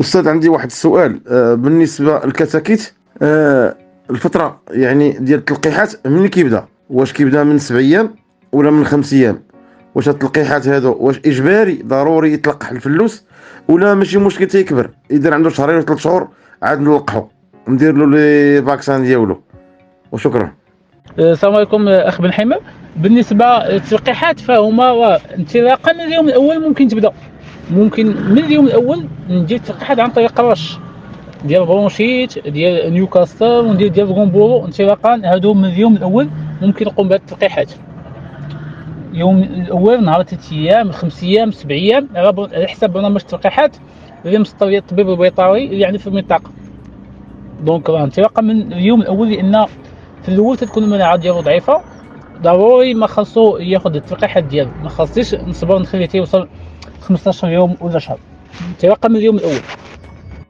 أستاذ عندي واحد السؤال بالنسبة للكتاكيت. الفترة يعني ديال التلقيحات منين كيبدا؟ واش كيبدا من 7 أيام ولا من 5 أيام؟ واش هاد التلقيحات هادو واش إجباري ضروري يتلقح الفلوس ولا ماشي مشكل تيكبر إذا عنده شهرين ولا 3 شهور عاد نلقحو ندير له لي فاكسان ديالو؟ وشكرا. السلام عليكم اخ بن حمام. بالنسبه للتلقيحات فهما انطلاقا من اليوم الاول ممكن تبدا، ممكن من اليوم الاول ندير التلقيحات عن طريق الرش ديال برونشيت ديال نيوكاسل وندير ديال غومبورو. انطلاقا هادو من اليوم الاول ممكن نقوم بهاد التلقيحات. اليوم الاول نهار 3 ايام 5 ايام 7 ايام على حسب برنامج التلقيحات اللي مستوي الطبيب البيطري يعني في المنطقه. دونك انطلاقا من اليوم الاول، لان في الاول تكون المناعه ديالو ضعيفه، ضروري ما خاصو ياخذ التلقيحات ديالو، ما خاصنيش نصبر نخليه تيوصل 15 يوم ولا شهر. انطلاقا من اليوم الاول.